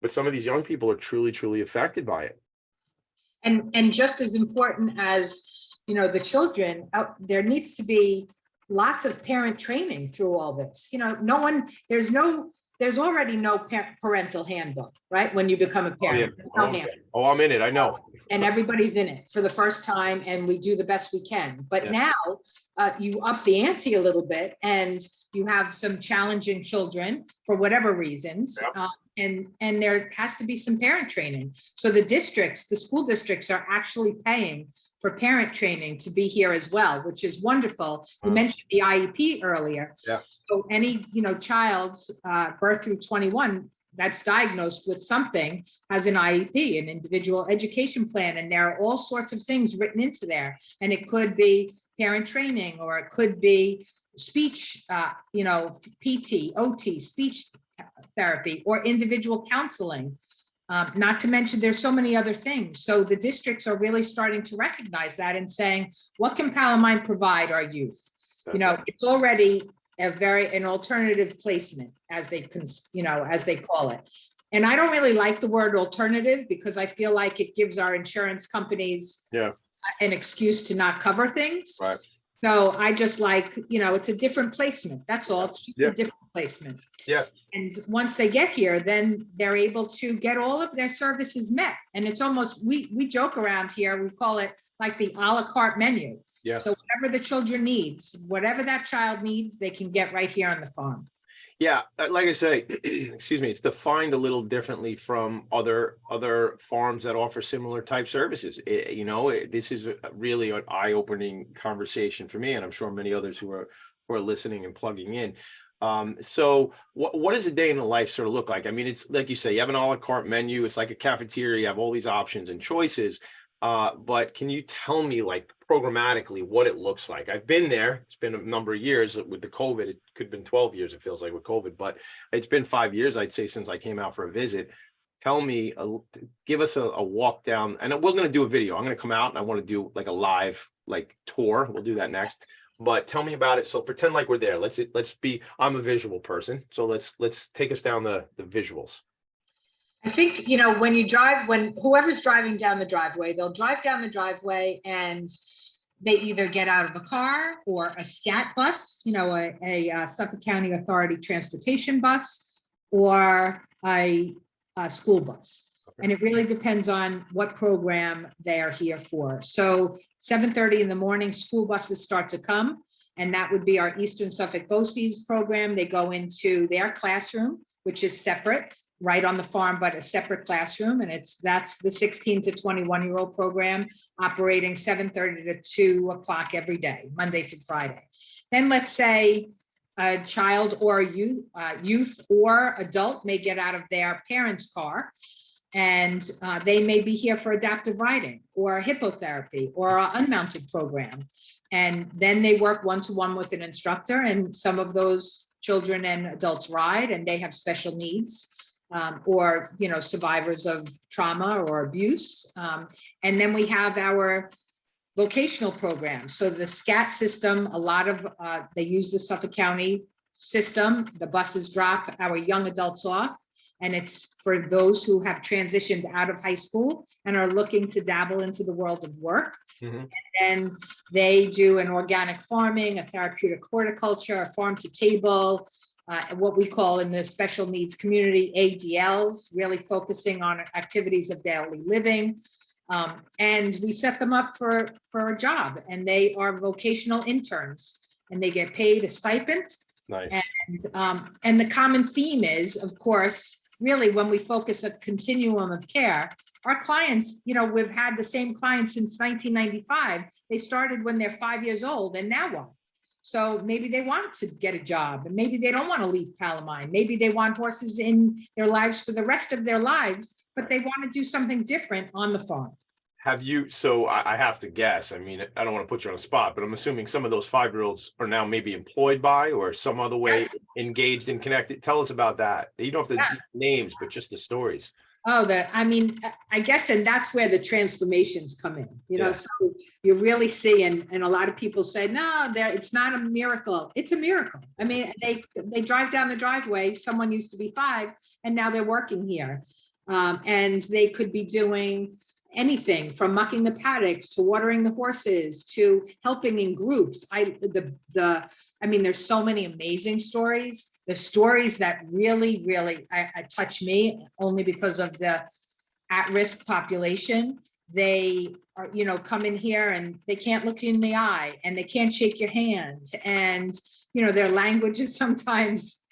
But some of these young people are truly, truly affected by it. And just as important as, the children, there needs to be lots of parent training through all this. There's already no parental handbook, right? When you become a parent. I'm in it. I know. And everybody's in it for the first time, and we do the best we can. But now you up the ante a little bit, and you have some challenging children for whatever reasons. And there has to be some parent training. So the school districts are actually paying for parent training to be here as well, which is wonderful. You mentioned the IEP earlier. Yeah. So any, child birth through 21 that's diagnosed with something has an IEP, an individual education plan, and there are all sorts of things written into there. And it could be parent training, or it could be speech, PT, OT, speech therapy, or individual counseling. Not to mention there's so many other things. So the districts are really starting to recognize that and saying, what can Palomine provide our youth? It's already an alternative placement, as they call it. And I don't really like the word alternative, because I feel like it gives our insurance companies an excuse to not cover things. Right. So I just like, it's a different placement. That's all. It's just a different placement. Yeah. And once they get here, then they're able to get all of their services met. And it's almost, we joke around here, we call it like the a la carte menu. Yeah. So whatever the children needs, whatever that child needs, they can get right here on the farm. Yeah, like I say, excuse me, it's defined a little differently from other farms that offer similar type services. This is really an eye-opening conversation for me, and I'm sure many others who are listening and plugging in. So what does a day in the life sort of look like? I mean, it's like you say, you have an a la carte menu. It's like a cafeteria. You have all these options and choices. But can you tell me, like, programmatically what it looks like? I've been there. It's been a number of years with the COVID. It could have been 12 years, it feels like, with COVID, but it's been 5 years, I'd say, since I came out for a visit. Tell me, give us a walk down, and we're going to do a video. I'm going to come out and I want to do like a live tour. We'll do that next. But tell me about it. So pretend like we're there. I'm a visual person. So let's take us down the visuals. I think, when whoever's driving down the driveway, they'll drive down the driveway and they either get out of a car or a SCAT bus, a Suffolk County Authority transportation bus, or a school bus. Okay. And it really depends on what program they are here for. So 7:30 in the morning, school buses start to come, and that would be our Eastern Suffolk BOCES program. They go into their classroom, which is separate, right on the farm, but a separate classroom. And that's the 16 to 21-year-old program, operating 7:30 to 2 o'clock every day, Monday to Friday. Then let's say a child or youth or adult may get out of their parents' car, and they may be here for adaptive riding or hippotherapy or an unmounted program. And then they work one-to-one with an instructor, and some of those children and adults ride, and they have special needs. Or survivors of trauma or abuse. And then we have our vocational programs. So the SCAT system, a lot of, they use the Suffolk County system. The buses drop our young adults off, and it's for those who have transitioned out of high school and are looking to dabble into the world of work. Mm-hmm. And they do an organic farming, a therapeutic horticulture, a farm to table, what we call in the special needs community, ADLs, really focusing on activities of daily living. And we set them up for a job, and they are vocational interns, and they get paid a stipend. Nice. And the common theme is, of course, really when we focus a continuum of care, our clients, we've had the same clients since 1995. They started when they're 5 years old, and now what? So maybe they want to get a job, and maybe they don't want to leave Palomine. Maybe they want horses in their lives for the rest of their lives, but they want to do something different on the farm. So I have to guess, I mean, I don't want to put you on the spot, but I'm assuming some of those 5-year-olds are now maybe employed by or some other way engaged and connected. Tell us about that. You don't have to use names, but just the stories. Oh, I guess, and that's where the transformations come in, Yeah. so you really see, and a lot of people say, no, it's not a miracle. It's a miracle. I mean, they drive down the driveway, someone used to be 5, and now they're working here. And they could be doing anything from mucking the paddocks to watering the horses to helping in groups. There's so many amazing stories. The stories that really, really touch me only because of the at-risk population. They are, come in here and they can't look you in the eye and they can't shake your hand. And, their language is sometimes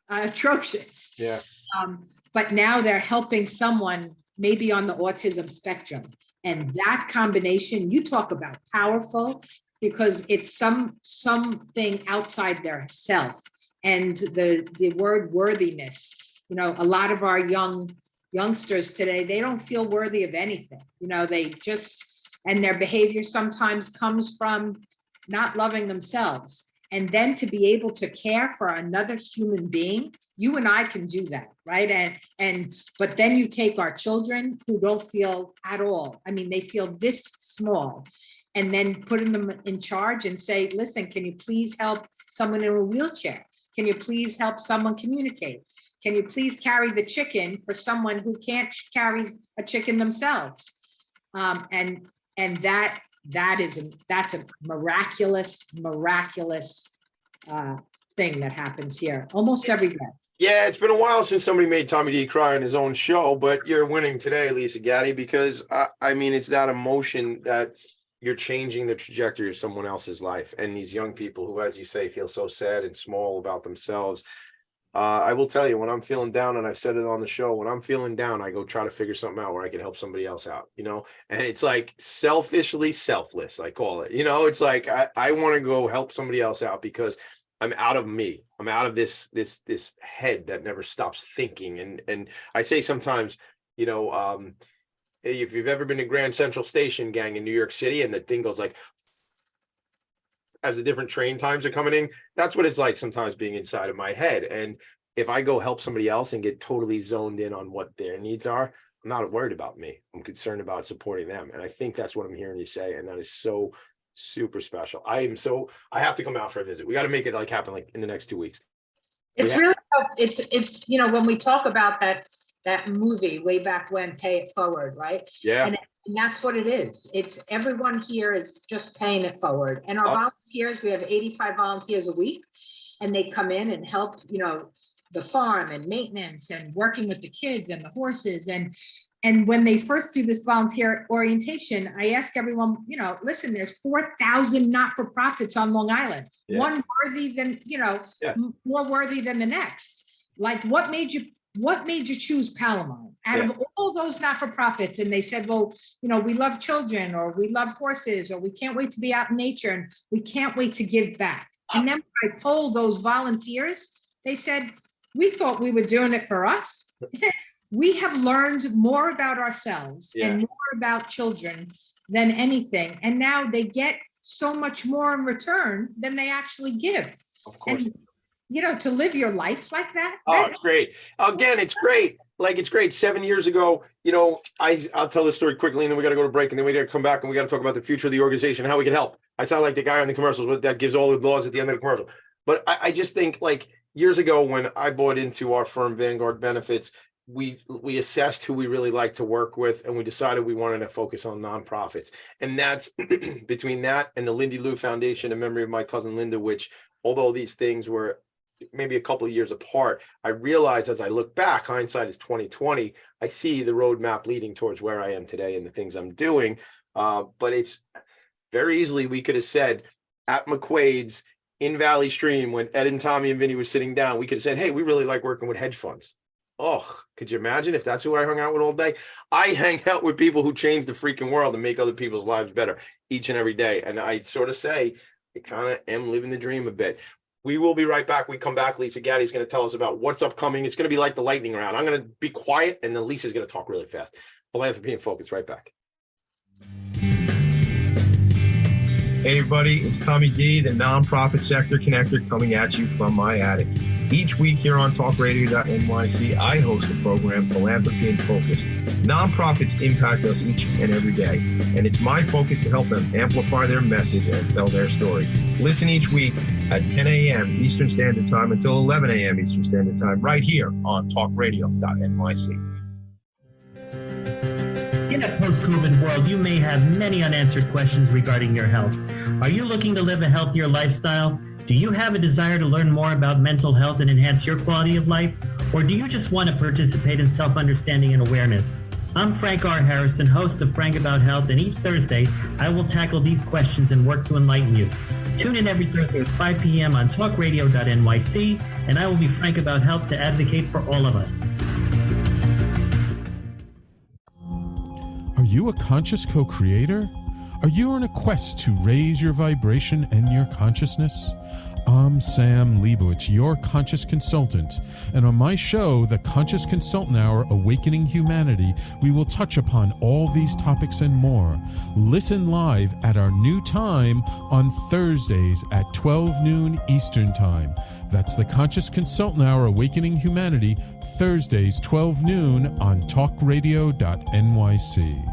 atrocious. Yeah. But now they're helping someone maybe on the autism spectrum. And that combination, you talk about powerful, because it's something outside their self. And the word worthiness, a lot of our youngsters today, they don't feel worthy of anything. They just, and their behavior sometimes comes from not loving themselves. And then to be able to care for another human being, you and I can do that, right? But then you take our children who don't feel at all. I mean, they feel this small, and then putting them in charge and say, listen, can you please help someone in a wheelchair? Can you please help someone communicate? Can you please carry the chicken for someone who can't carry a chicken themselves? And that's a miraculous thing that happens here almost every day. Yeah, it's been a while since somebody made Tommy D cry on his own show, but you're winning today, Lisa Gatti, because it's that emotion that you're changing the trajectory of someone else's life. And these young people who, as you say, feel so sad and small about themselves. I will tell you, when I'm feeling down, and I've said it on the show, when I'm feeling down, I go try to figure something out where I can help somebody else out, and it's like selfishly selfless, I call it, it's like, I want to go help somebody else out because I'm out of me. I'm out of this head that never stops thinking. And I say sometimes, if you've ever been to Grand Central Station, gang, in New York City, and the thing goes like, as the different train times are coming in, that's what it's like sometimes being inside of my head. And if I go help somebody else and get totally zoned in on what their needs are, I'm not worried about me. I'm concerned about supporting them. And I think that's what I'm hearing you say. And that is so super special. I have to come out for a visit. We got to make it happen in the next 2 weeks. It's really, it's when we talk about that movie way back when, Pay It Forward, right? Yeah. And that's what it is. It's everyone here is just paying it forward. And our volunteers, we have 85 volunteers a week, and they come in and help, the farm and maintenance and working with the kids and the horses. And when they first do this volunteer orientation, I ask everyone, listen, there's 4,000 not-for-profits on Long Island, one worthy than, more worthy than the next. Like, what made you choose Palomar out of all those not-for-profits? And they said, well, we love children, or we love horses, or we can't wait to be out in nature, and we can't wait to give back. And then when I polled those volunteers, they said, we thought we were doing it for us. We have learned more about ourselves and more about children than anything. And now they get so much more in return than they actually give. Of course. And, to live your life like that. Oh, it's great. Again, it's great. It's great. 7 years ago, I'll tell this story quickly, and then we got to go to break, and then we got to come back, and we got to talk about the future of the organization, how we can help. I sound like the guy on the commercials, but that gives all the laws at the end of the commercial. But I just think, years ago, when I bought into our firm, Vanguard Benefits, we assessed who we really like to work with, and we decided we wanted to focus on nonprofits. And that's between that and the Lindy Lou Foundation in memory of my cousin Linda, which, although these things were maybe a couple of years apart, I realized as I look back, hindsight is 2020, I see the roadmap leading towards where I am today and the things I'm doing. But it's very easily, we could have said at McQuaid's in Valley Stream, when Ed and Tommy and Vinny were sitting down, we could have said, hey, we really like working with hedge funds. Oh, could you imagine if that's who I hung out with all day? I hang out with people who change the freaking world and make other people's lives better each and every day. And I sort of say, I kind of am living the dream a bit. We will be right back. We come back. Lisa Gatti's going to tell us about what's upcoming. It's going to be like the lightning round. I'm going to be quiet, and then Lisa's going to talk really fast. Philanthropy and Focus, right back. Hey, everybody. It's Tommy D, the nonprofit sector connector, coming at you from my attic. Each week here on talkradio.nyc, I host the program Philanthropy and Focus. Nonprofits impact us each and every day, and it's my focus to help them amplify their message and tell their story. Listen each week at 10 a.m. Eastern Standard Time until 11 a.m. Eastern Standard Time, right here on talkradio.nyc. In a post-COVID world, you may have many unanswered questions regarding your health. Are you looking to live a healthier lifestyle? Do you have a desire to learn more about mental health and enhance your quality of life? Or do you just want to participate in self-understanding and awareness? I'm Frank R. Harrison, host of Frank About Health, and each Thursday, I will tackle these questions and work to enlighten you. Tune in every Thursday at 5 p.m. on talkradio.nyc, and I will be frank about health to advocate for all of us. Are you a conscious co-creator? Are you on a quest to raise your vibration and your consciousness? I'm Sam Leibowitz, your conscious consultant, and on my show, the Conscious Consultant Hour, Awakening Humanity, we will touch upon all these topics and more. Listen live at our new time on Thursdays at 12 noon Eastern Time. That's the Conscious Consultant Hour, Awakening Humanity, Thursdays 12 noon on talkradio.nyc.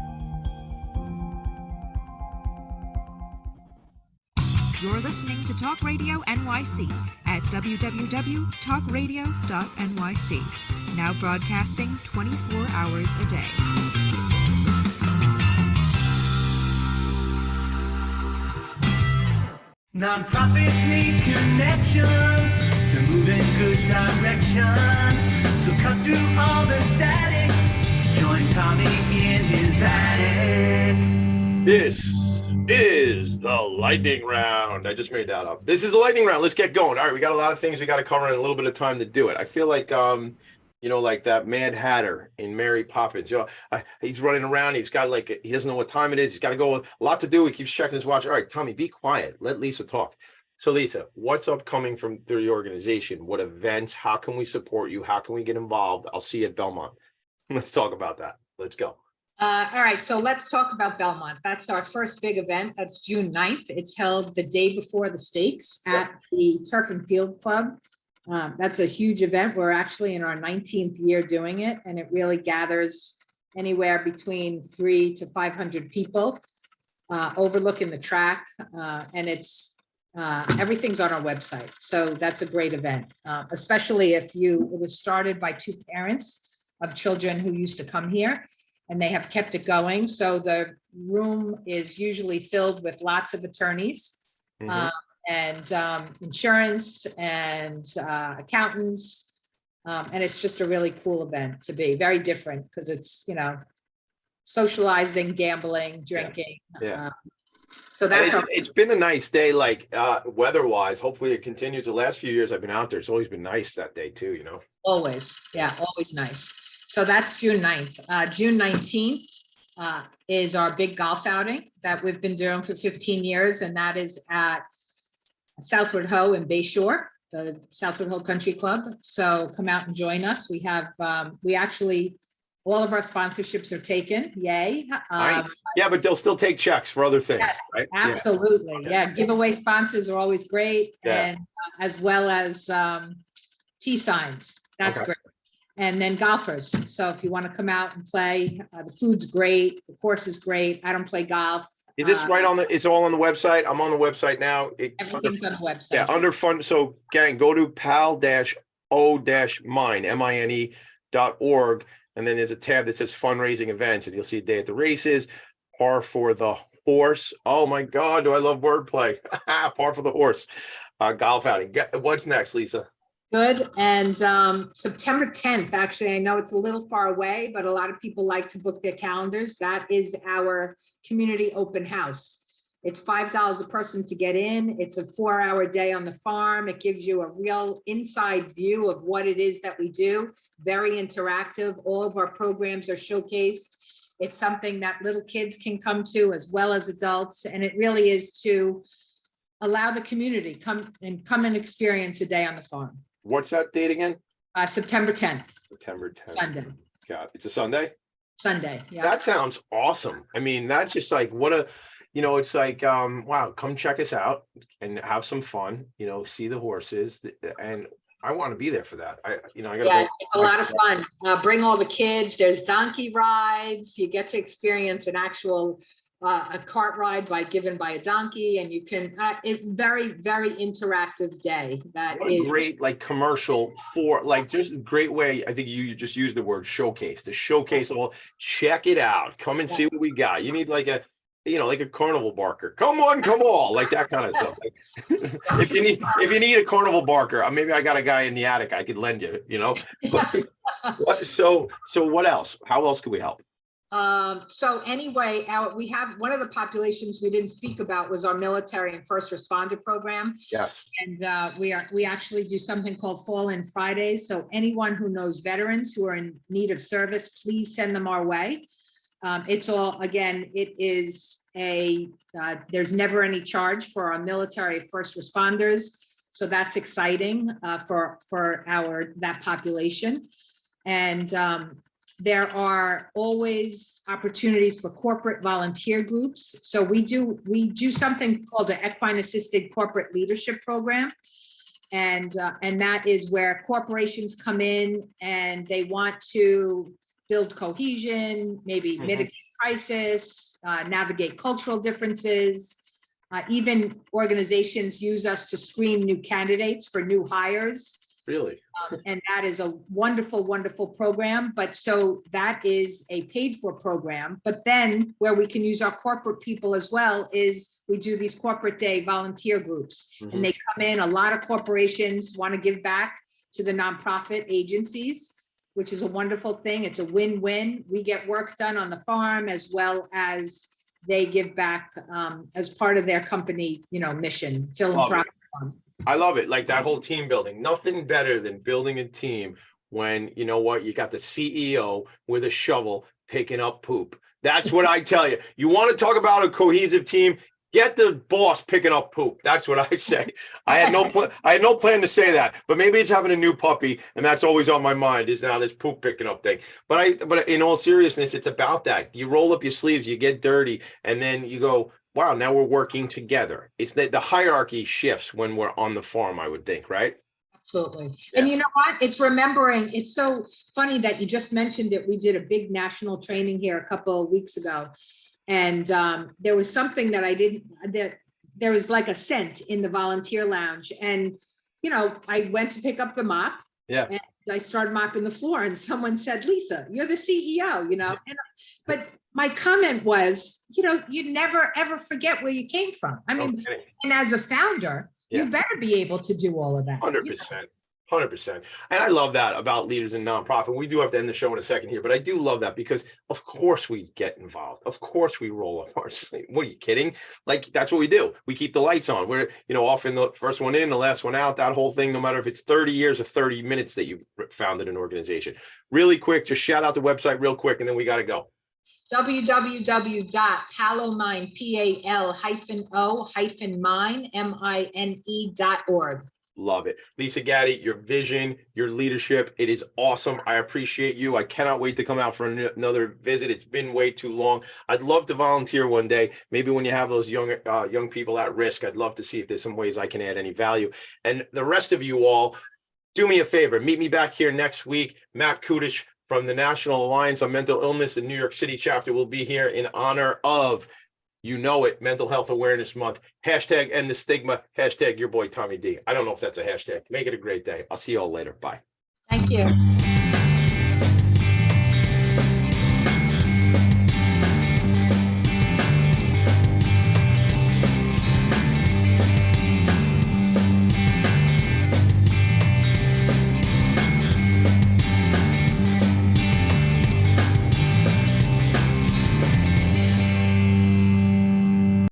You're listening to Talk Radio NYC at www.talkradio.nyc. Now broadcasting 24 hours a day. Nonprofits need connections to move in good directions. So cut through all the static. Join Tommy in his attic. This is the lightning round. I just made that up. This is the lightning round. Let's get going. All right, we got a lot of things we got to cover in a little bit of time to do it. I feel like, like that Mad Hatter in Mary Poppins. He's running around. He's got he doesn't know what time it is. He's got to go. A lot to do. He keeps checking his watch. All right, Tommy, be quiet. Let Lisa talk. So, Lisa, what's upcoming from the organization? What events? How can we support you? How can we get involved? I'll see you at Belmont. Let's talk about that. Let's go. All right, so let's talk about Belmont. That's our first big event. That's June 9th. It's held the day before the stakes at the Turf and Field Club. That's a huge event. We're actually in our 19th year doing it, and it really gathers anywhere between 300 to 500 people overlooking the track, and it's everything's on our website. So that's a great event, especially it was started by two parents of children who used to come here, and they have kept it going. So the room is usually filled with lots of attorneys and insurance and accountants. And it's just a really cool event to be. Very different because it's, socializing, gambling, drinking. Yeah. So that's it's been a nice day, weather-wise. Hopefully it continues. The last few years I've been out there, it's always been nice that day too, Always. Yeah, always nice. So that's June 9th. June 19th is our big golf outing that we've been doing for 15 years. And that is at Southwood Ho in Bayshore, the Southwood Ho Country Club. So come out and join us. We have, all of our sponsorships are taken. Yay. Nice. Yeah, but they'll still take checks for other things, yes, right? Absolutely. Yeah. Giveaway sponsors are always great. Yeah. And as well as T signs. That's great. And then golfers. So if you want to come out and play, the food's great. The course is great. I don't play golf. Is this right on it's all on the website? I'm on the website now. Everything's on the website. Yeah, under fund. So gang, go to pal-o-mine.org. And then there's a tab that says fundraising events, and you'll see a day at the races, par for the horse. Oh my God, do I love wordplay? Par for the horse. Golf outing. What's next, Lisa? Good. And September 10th, actually, I know it's a little far away, but a lot of people like to book their calendars. That is our community open house. It's $5 a person to get in. It's a 4-hour day on the farm. It gives you a real inside view of what it is that we do. Very interactive. All of our programs are showcased. It's something that little kids can come to as well as adults. And it really is to allow the community come and experience a day on the farm. What's that date again? September 10th. September 10th. Sunday. God, it's a Sunday? Sunday, yeah. That sounds awesome. I mean, that's just like, it's like, wow, come check us out and have some fun, see the horses. And I want to be there for that. I gotta Yeah, bring, it's a lot of fun. Bring all the kids. There's donkey rides. You get to experience an actual a cart ride given by a donkey, and you can it's very interactive day. That what a is great like commercial for like just a great way. I think you just used the word showcase. To showcase all, check it out. Come and see what we got. You need like a like a carnival barker. Come on, come on, like that kind of stuff. Like, if you need a carnival barker, maybe I got a guy in the attic I could lend you. So what else? How else could we help? So anyway, we have one of the populations we didn't speak about was our military and first responder program. Yes. And we actually do something called Fall In Fridays. So anyone who knows veterans who are in need of service, please send them our way. It's all, again, it is there's never any charge for our military first responders. So that's exciting for that population. And there are always opportunities for corporate volunteer groups. So we do something called the Equine Assisted Corporate Leadership Program. And that is where corporations come in and they want to build cohesion, maybe mitigate crisis, navigate cultural differences. Even organizations use us to screen new candidates for new hires. Really? And that is a wonderful, wonderful program. But so that is a paid for program. But then where we can use our corporate people as well is we do these corporate day volunteer groups. And they come in, a lot of corporations want to give back to the nonprofit agencies, which is a wonderful thing. It's a win-win. We get work done on the farm as well as they give back as part of their company, mission, philanthropy. I love it. Like that whole team building. Nothing better than building a team when you got the CEO with a shovel picking up poop. That's what I tell you. You want to talk about a cohesive team? Get the boss picking up poop. That's what I say. I had no plan to say that, but maybe it's having a new puppy, and that's always on my mind is now this poop picking up thing. But in all seriousness, it's about that. You roll up your sleeves, you get dirty, and then you go, wow, now we're working together. It's the hierarchy shifts when we're on the farm, I would think, right? Absolutely. Yeah. And you know what? It's remembering. It's so funny that you just mentioned it. We did a big national training here a couple of weeks ago. And there was something that there was like a scent in the volunteer lounge. And, I went to pick up the mop. Yeah. And I started mopping the floor and someone said, Lisa, you're the CEO, but my comment was, you never, ever forget where you came from. I mean, and as a founder, you better be able to do all of that. 100%. 100%. And I love that about leaders in nonprofit. We do have to end the show in a second here, but I do love that because of course we get involved. Of course we roll up our sleeve. What are you kidding? Like that's what we do. We keep the lights on. We're, often the first one in, the last one out, that whole thing, no matter if it's 30 years or 30 minutes that you've founded an organization. Really quick, just shout out the website real quick and then we got to go. www.palomine.mine.org. Love it. Lisa Gatti, your vision, your leadership, it is awesome. I appreciate you. I cannot wait to come out for another visit. It's been way too long. I'd love to volunteer one day. Maybe when you have those young people at risk, I'd love to see if there's some ways I can add any value. And the rest of you all, do me a favor. Meet me back here next week. Matt Kudish from the National Alliance on Mental Illness, the New York City chapter, will be here in honor of Mental Health Awareness Month. Hashtag end the stigma. Hashtag your boy Tommy D. I don't know if that's a hashtag. Make it a great day. I'll see you all later. Bye. Thank you.